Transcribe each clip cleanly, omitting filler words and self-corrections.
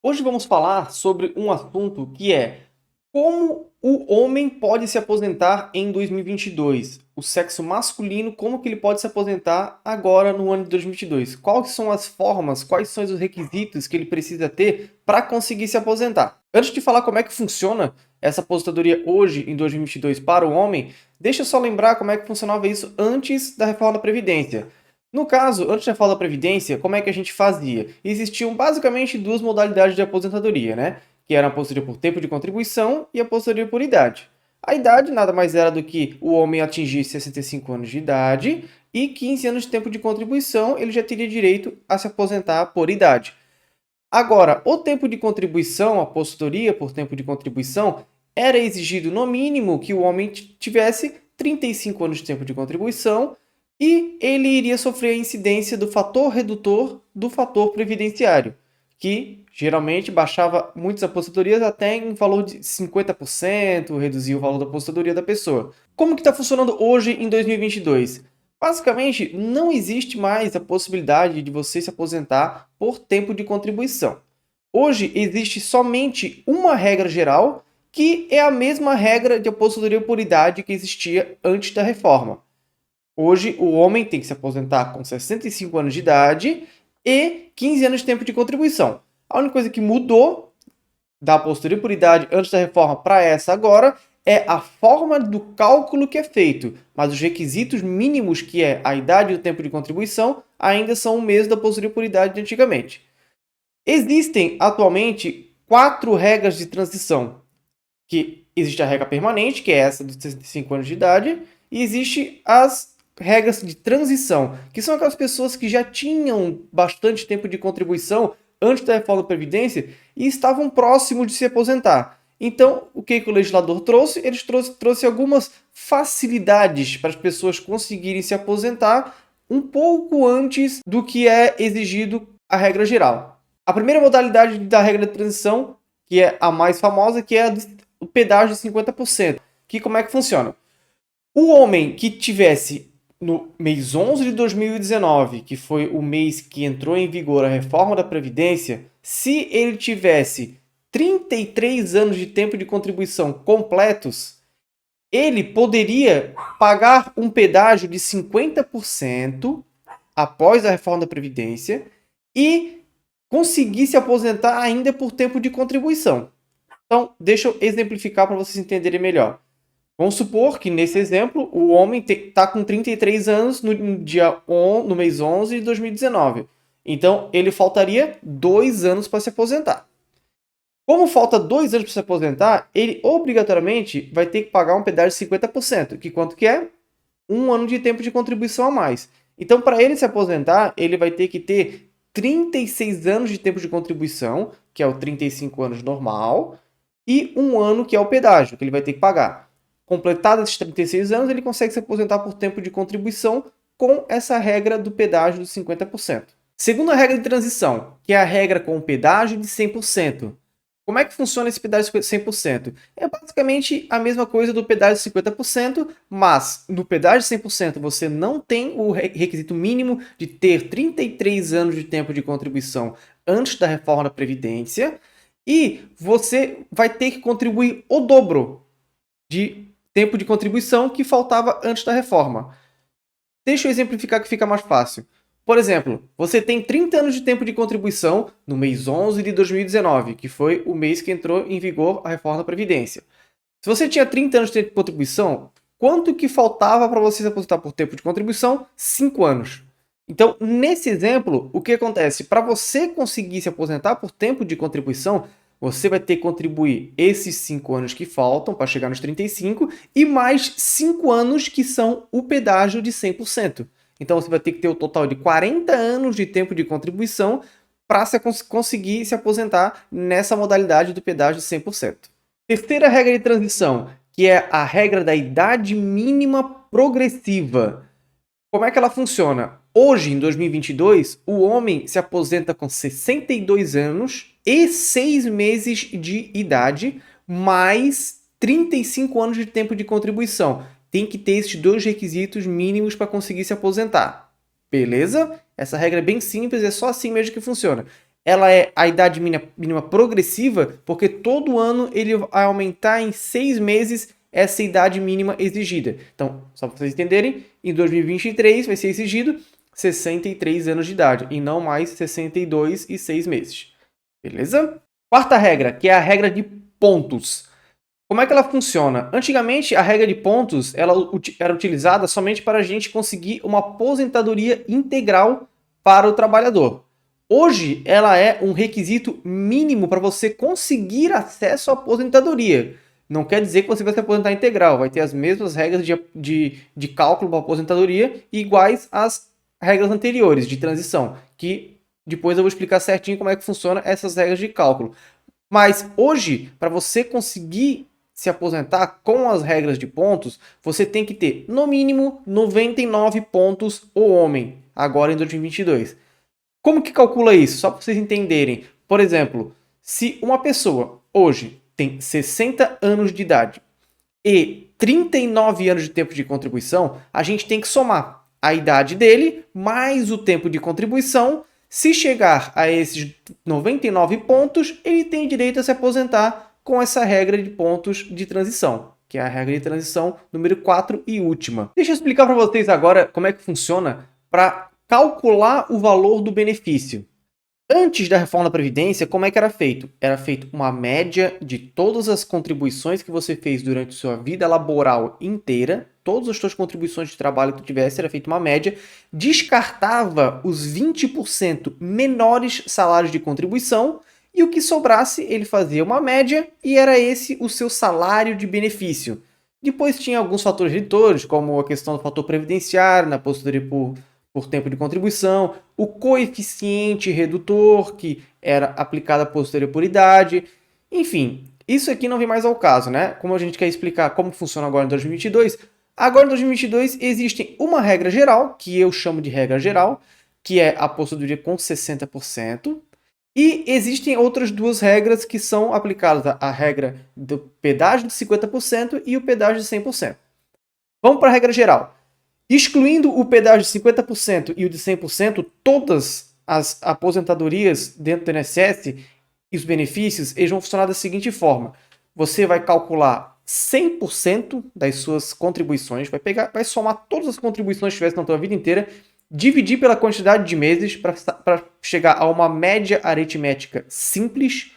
Hoje vamos falar sobre um assunto que é como o homem pode se aposentar em 2022. O sexo masculino, como que ele pode se aposentar agora no ano de 2022? Quais são as formas, quais são os requisitos que ele precisa ter para conseguir se aposentar? Antes de falar como é que funciona essa aposentadoria hoje em 2022 para o homem, deixa eu só lembrar como é que funcionava isso antes da reforma da Previdência. No caso, antes da reforma da Previdência, como é que a gente fazia? Existiam basicamente duas modalidades de aposentadoria, né? Que eram a aposentadoria por tempo de contribuição e a aposentadoria por idade. A idade nada mais era do que o homem atingir 65 anos de idade e 15 anos de tempo de contribuição, ele já teria direito a se aposentar por idade. Agora, o tempo de contribuição, a aposentadoria por tempo de contribuição, era exigido no mínimo que o homem tivesse 35 anos de tempo de contribuição e ele iria sofrer a incidência do fator redutor do fator previdenciário, que geralmente baixava muitas aposentadorias até em valor de 50%, reduzia o valor da aposentadoria da pessoa. Como que está funcionando hoje em 2022? Basicamente, não existe mais a possibilidade de você se aposentar por tempo de contribuição. Hoje existe somente uma regra geral, que é a mesma regra de aposentadoria por idade que existia antes da reforma. Hoje, o homem tem que se aposentar com 65 anos de idade e 15 anos de tempo de contribuição. A única coisa que mudou da aposentadoria por idade antes da reforma para essa agora é a forma do cálculo que é feito, mas os requisitos mínimos, que é a idade e o tempo de contribuição, ainda são o mesmo da aposentadoria por idade de antigamente. Existem atualmente 4 regras de transição, que existe a regra permanente, que é essa dos 65 anos de idade, e existe as regras de transição, que são aquelas pessoas que já tinham bastante tempo de contribuição antes da reforma da Previdência e estavam próximos de se aposentar. Então, o que o legislador trouxe? Ele trouxe algumas facilidades para as pessoas conseguirem se aposentar um pouco antes do que é exigido a regra geral. A primeira modalidade da regra de transição, que é a mais famosa, que é o pedágio de 50%. Que como é que funciona? O homem que tivesse no mês 11 de 2019, que foi o mês que entrou em vigor a reforma da Previdência, se ele tivesse 33 anos de tempo de contribuição completos, ele poderia pagar um pedágio de 50% após a reforma da Previdência e conseguir se aposentar ainda por tempo de contribuição. Então, deixa eu exemplificar para vocês entenderem melhor. Vamos supor que, nesse exemplo, o homem está com 33 anos no mês 11 de 2019. Então, ele faltaria 2 anos para se aposentar. Como falta 2 anos para se aposentar, ele obrigatoriamente vai ter que pagar um pedágio de 50%, que quanto que é? 1 ano de tempo de contribuição a mais. Então, para ele se aposentar, ele vai ter que ter 36 anos de tempo de contribuição, que é o 35 anos normal, e 1 ano que é o pedágio, que ele vai ter que pagar. Completado esses 36 anos, ele consegue se aposentar por tempo de contribuição com essa regra do pedágio de 50%. Segunda regra de transição, que é a regra com o pedágio de 100%. Como é que funciona esse pedágio de 100%? É basicamente a mesma coisa do pedágio de 50%, mas no pedágio de 100% você não tem o requisito mínimo de ter 33 anos de tempo de contribuição antes da reforma da Previdência e você vai ter que contribuir o dobro de tempo de contribuição que faltava antes da reforma. Deixa eu exemplificar que fica mais fácil. Por exemplo, você tem 30 anos de tempo de contribuição no mês 11 de 2019, que foi o mês que entrou em vigor a reforma da Previdência. Se você tinha 30 anos de tempo de contribuição, quanto que faltava para você se aposentar por tempo de contribuição? 5 anos. Então, nesse exemplo, o que acontece? Para você conseguir se aposentar por tempo de contribuição, você vai ter que contribuir esses 5 anos que faltam para chegar nos 35 e mais 5 anos que são o pedágio de 100%. Então você vai ter que ter o total de 40 anos de tempo de contribuição para conseguir se aposentar nessa modalidade do pedágio de 100%. Terceira regra de transição, que é a regra da idade mínima progressiva. Como é que ela funciona? Hoje, em 2022, o homem se aposenta com 62 anos e 6 meses de idade, mais 35 anos de tempo de contribuição. Tem que ter esses 2 requisitos mínimos para conseguir se aposentar. Beleza? Essa regra é bem simples, é só assim mesmo que funciona. ela é a idade mínima progressiva, porque todo ano ele vai aumentar em 6 meses essa idade mínima exigida. Então, só para vocês entenderem, em 2023 vai ser exigido 63 anos de idade e não mais 62 e 6 meses. Beleza? Quarta regra, que é a regra de pontos. Como é que ela funciona? Antigamente, a regra de pontos ela era utilizada somente para a gente conseguir uma aposentadoria integral para o trabalhador. Hoje, ela é um requisito mínimo para você conseguir acesso à aposentadoria. Não quer dizer que você vai se aposentar integral, vai ter as mesmas regras de cálculo para aposentadoria iguais às regras anteriores de transição, que depois eu vou explicar certinho como é que funciona essas regras de cálculo. Mas hoje, para você conseguir se aposentar com as regras de pontos, você tem que ter, no mínimo, 99 pontos o homem, agora em 2022. Como que calcula isso? Só para vocês entenderem. Por exemplo, se uma pessoa hoje tem 60 anos de idade e 39 anos de tempo de contribuição, a gente tem que somar a idade dele mais o tempo de contribuição. Se chegar a esses 99 pontos, ele tem direito a se aposentar com essa regra de pontos de transição, que é a regra de transição número 4 e última. Deixa eu explicar para vocês agora como é que funciona para calcular o valor do benefício. Antes da reforma da Previdência, como é que era feito? Era feito uma média de todas as contribuições que você fez durante sua vida laboral inteira, todas as suas contribuições de trabalho que tu tivesse, era feita uma média, descartava os 20% menores salários de contribuição e o que sobrasse ele fazia uma média e era esse o seu salário de benefício. Depois tinha alguns fatores redutores, como a questão do fator previdenciário, na aposentadoria por tempo de contribuição, o coeficiente redutor, que era aplicado à aposentadoria por idade. Enfim, isso aqui não vem mais ao caso, né? Como a gente quer explicar como funciona agora em 2022, agora em 2022 existe uma regra geral, que eu chamo de regra geral, que é a aposentadoria com 60%, e existem outras duas regras que são aplicadas, a regra do pedágio de 50% e o pedágio de 100%. Vamos para a regra geral. Excluindo o pedágio de 50% e o de 100%, todas as aposentadorias dentro do INSS e os benefícios eles vão funcionar da seguinte forma. Você vai calcular 100% das suas contribuições, vai somar todas as contribuições que tivesse na tua vida inteira, dividir pela quantidade de meses para chegar a uma média aritmética simples.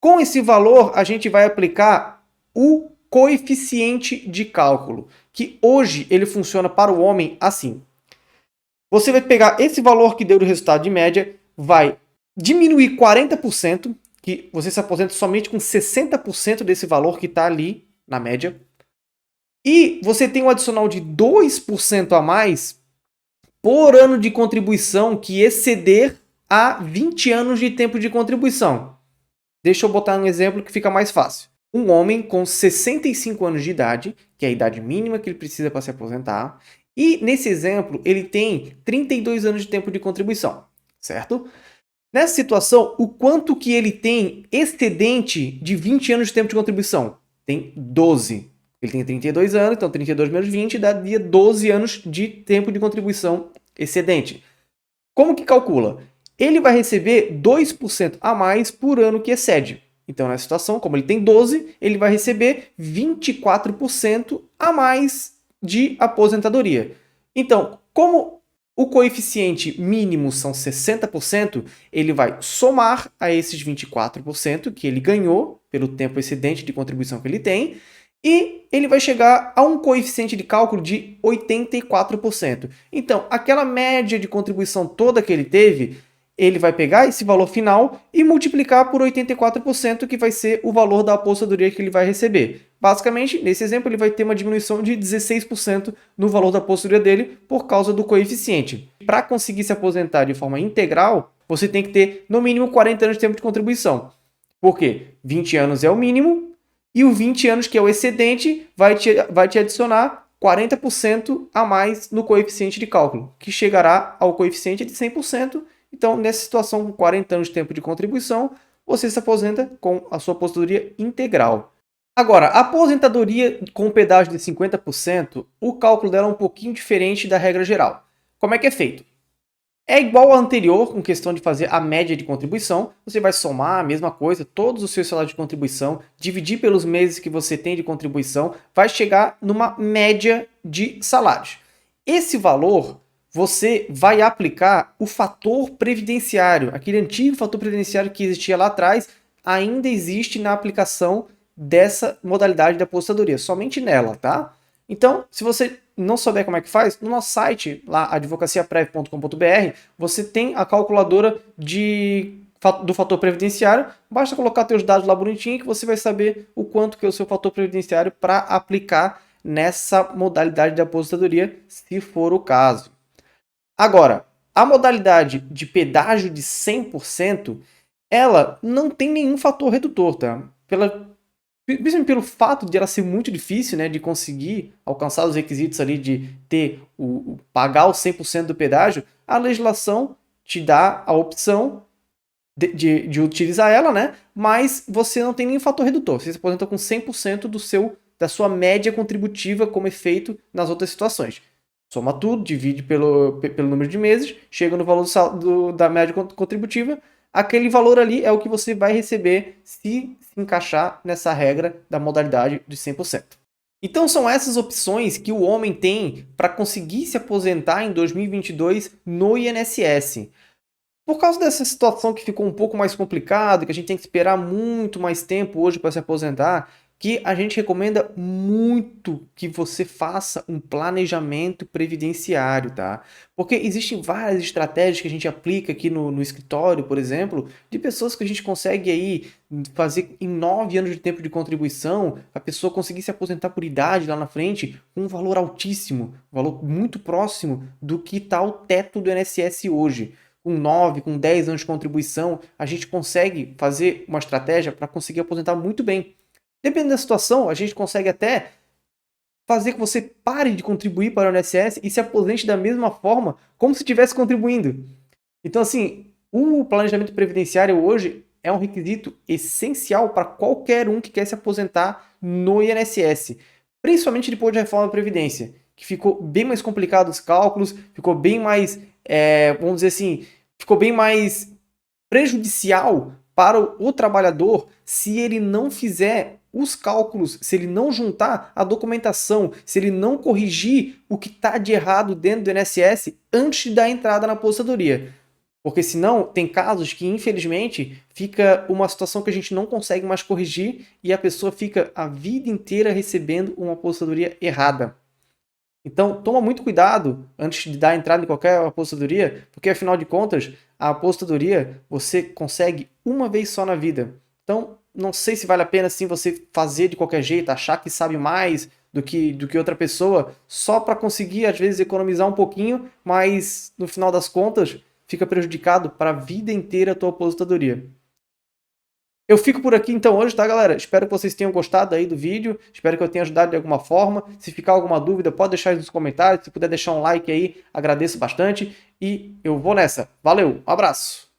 Com esse valor, a gente vai aplicar o coeficiente de cálculo, que hoje ele funciona para o homem assim. Você vai pegar esse valor que deu do resultado de média, vai diminuir 40%, que você se aposenta somente com 60% desse valor que está ali na média, e você tem um adicional de 2% a mais por ano de contribuição que exceder a 20 anos de tempo de contribuição. Deixa eu botar um exemplo que fica mais fácil. Um homem com 65 anos de idade, que é a idade mínima que ele precisa para se aposentar, e nesse exemplo ele tem 32 anos de tempo de contribuição, certo? Nessa situação, o quanto que ele tem excedente de 20 anos de tempo de contribuição? Tem 12. Ele tem 32 anos, então 32 menos 20 daria 12 anos de tempo de contribuição excedente. Como que calcula? Ele vai receber 2% a mais por ano que excede. Então, nessa situação, como ele tem 12, ele vai receber 24% a mais de aposentadoria. Então, como o coeficiente mínimo são 60%, ele vai somar a esses 24% que ele ganhou pelo tempo excedente de contribuição que ele tem, e ele vai chegar a um coeficiente de cálculo de 84%. Então, aquela média de contribuição toda que ele teve, ele vai pegar esse valor final e multiplicar por 84%, que vai ser o valor da aposentadoria que ele vai receber. Basicamente, nesse exemplo, ele vai ter uma diminuição de 16% no valor da aposentadoria dele por causa do coeficiente. Para conseguir se aposentar de forma integral, você tem que ter no mínimo 40 anos de tempo de contribuição. Por quê? 20 anos é o mínimo, e o 20 anos, que é o excedente, vai te adicionar 40% a mais no coeficiente de cálculo, que chegará ao coeficiente de 100%. Então, nessa situação, com 40 anos de tempo de contribuição, você se aposenta com a sua aposentadoria integral. Agora, a aposentadoria com pedágio de 50%, o cálculo dela é um pouquinho diferente da regra geral. Como é que é feito? É igual ao anterior, com questão de fazer a média de contribuição. Você vai somar a mesma coisa, todos os seus salários de contribuição, dividir pelos meses que você tem de contribuição, vai chegar numa média de salários. Esse valor, você vai aplicar o fator previdenciário. Aquele antigo fator previdenciário que existia lá atrás, ainda existe na aplicação dessa modalidade da aposentadoria, somente nela, tá? Então, se você não souber como é que faz, no nosso site, lá advocaciaprev.com.br, você tem a calculadora do fator previdenciário. Basta colocar seus dados lá bonitinho que você vai saber o quanto que é o seu fator previdenciário para aplicar nessa modalidade de aposentadoria, se for o caso. Agora, a modalidade de pedágio de 100%, ela não tem nenhum fator redutor, tá? Principalmente pelo fato de ela ser muito difícil, né, de conseguir alcançar os requisitos ali de ter pagar os 100% do pedágio, a legislação te dá a opção de utilizar ela, né, mas você não tem nenhum fator redutor. Você se aposenta com 100% da sua média contributiva como é feito nas outras situações. Soma tudo, divide pelo número de meses, chega no valor da média contributiva. Aquele valor ali é o que você vai receber se encaixar nessa regra da modalidade de 100%. Então são essas opções que o homem tem para conseguir se aposentar em 2022 no INSS. Por causa dessa situação que ficou um pouco mais complicado, que a gente tem que esperar muito mais tempo hoje para se aposentar, que a gente recomenda muito que você faça um planejamento previdenciário, tá? Porque existem várias estratégias que a gente aplica aqui no escritório, por exemplo, de pessoas que a gente consegue aí fazer em 9 anos de tempo de contribuição, a pessoa conseguir se aposentar por idade lá na frente, com um valor altíssimo, um valor muito próximo do que está o teto do INSS hoje. Com 9, com 10 anos de contribuição, a gente consegue fazer uma estratégia para conseguir aposentar muito bem. Dependendo da situação, a gente consegue até fazer que você pare de contribuir para o INSS e se aposente da mesma forma como se estivesse contribuindo. Então, assim, o planejamento previdenciário hoje é um requisito essencial para qualquer um que quer se aposentar no INSS, principalmente depois da reforma da Previdência, que ficou bem mais complicado os cálculos, ficou bem mais, vamos dizer assim, ficou bem mais prejudicial para o trabalhador se ele não fizer os cálculos, se ele não juntar a documentação, se ele não corrigir o que está de errado dentro do INSS antes da entrada na aposentadoria. Porque senão tem casos que, infelizmente, fica uma situação que a gente não consegue mais corrigir e a pessoa fica a vida inteira recebendo uma aposentadoria errada. Então, toma muito cuidado antes de dar entrada em qualquer aposentadoria, porque afinal de contas, a aposentadoria você consegue uma vez só na vida. Então, não sei se vale a pena assim você fazer de qualquer jeito, achar que sabe mais do que outra pessoa, só para conseguir às vezes economizar um pouquinho, mas no final das contas fica prejudicado para a vida inteira a tua aposentadoria. Eu fico por aqui então hoje, tá, galera? Espero que vocês tenham gostado aí do vídeo. Espero que eu tenha ajudado de alguma forma. Se ficar alguma dúvida, pode deixar aí nos comentários. Se puder deixar um like aí, agradeço bastante. E eu vou nessa. Valeu, um abraço!